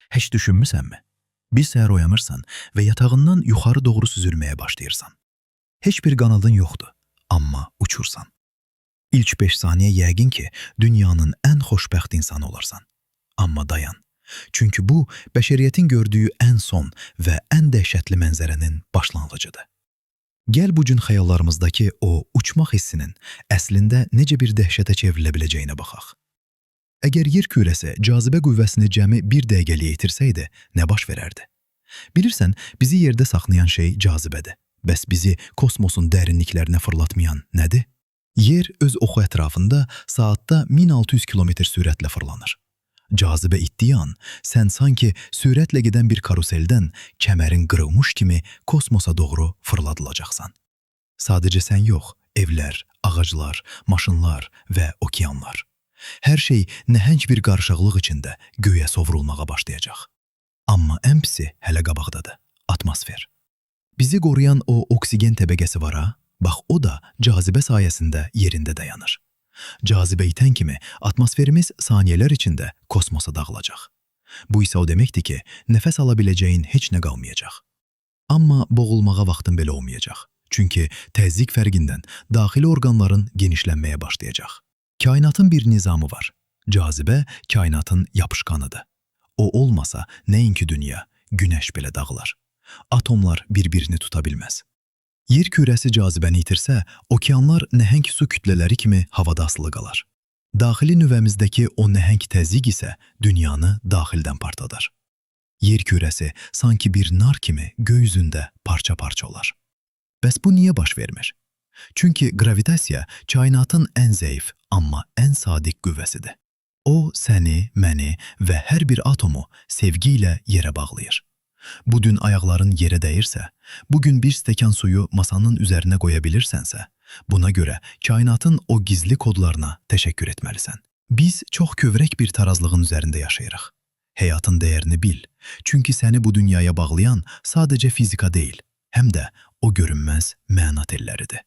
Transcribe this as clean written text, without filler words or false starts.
Heç düşünmüsənmi? Bir səhər oyanırsan və yatağından yuxarı doğru süzülməyə başlayırsan. Heç bir qanadın yoxdur, amma uçursan. İlk 5 saniyə yəqin ki, dünyanın ən xoşbəxt insanı olarsan. Amma dayan. Çünki bu, bəşəriyyətin gördüyü ən son və ən dəhşətli mənzərənin başlanğıcıdır. Gəl bu gün xəyallarımızdakı o uçmaq hissinin əslində necə bir dəhşətə çevrilə biləcəyinə baxaq. Əgər yer kürəsi cazibə qüvvəsini cəmi bir dəqiqəliyə itirsəydi, nə baş verərdi? Bilirsən, bizi yerdə saxlayan şey cazibədir. Bəs bizi kosmosun dərinliklərinə fırlatmayan nədir? Yer öz oxu ətrafında saatda 1600 kilometr sürətlə fırlanır. Cazibə itdiyi an, sən sanki sürətlə gedən bir karuseldən kəmərin qırılmış kimi kosmosa doğru fırladılacaqsan. Sadəcə sən yox, evlər, ağaclar, maşınlar və okeanlar. Hər şey nəhəng bir qarışıqlıq içində göyə sovrulmağa başlayacaq. Amma ən pisi hələ qabaqdadır, atmosfer. Bizi qoruyan o oksigen təbəqəsi var ha? Bax o da cazibə sayəsində yerində dayanır. Cazibə itən kimi atmosferimiz saniyələr içində kosmosa dağılacaq. Bu isə o deməkdir ki, nəfəs ala biləcəyin heç nə qalmayacaq. Amma boğulmağa vaxtın belə olmayacaq. Çünki təzyiq fərqindən daxili orqanların genişlənməyə başlayacaq. Kainatın bir nizamı var. Cazibə kainatın yapışqanıdır. O olmasa nəinki dünya, günəş belə dağılar. Atomlar bir-birini tuta bilməz. Yer kürəsi cazibəni itirsə, okeanlar nəhəng su kütlələri kimi havada asılı qalar. Daxili nüvəmizdəki o nəhəng təzyiq isə dünyanı daxildən partladar. Yer kürəsi sanki bir nar kimi göy üzündə parça-parça olar. Bəs bu niyə baş vermir? Çünki gravitasiya kainatın ən zəif, amma ən sadiq qüvvəsidir. O, səni, məni və hər bir atomu sevgi ilə yerə bağlayır. Bugün ayaqların yerə dəyirsə, bugün bir stəkan suyu masanın üzərinə qoya bilirsənsə, buna görə kainatın o gizli kodlarına təşəkkür etməlisən. Biz çox kövrək bir tarazlığın üzərində yaşayırıq. Həyatın dəyərini bil, çünki səni bu dünyaya bağlayan sadəcə fizika deyil, həm də o görünməz məna telləridir.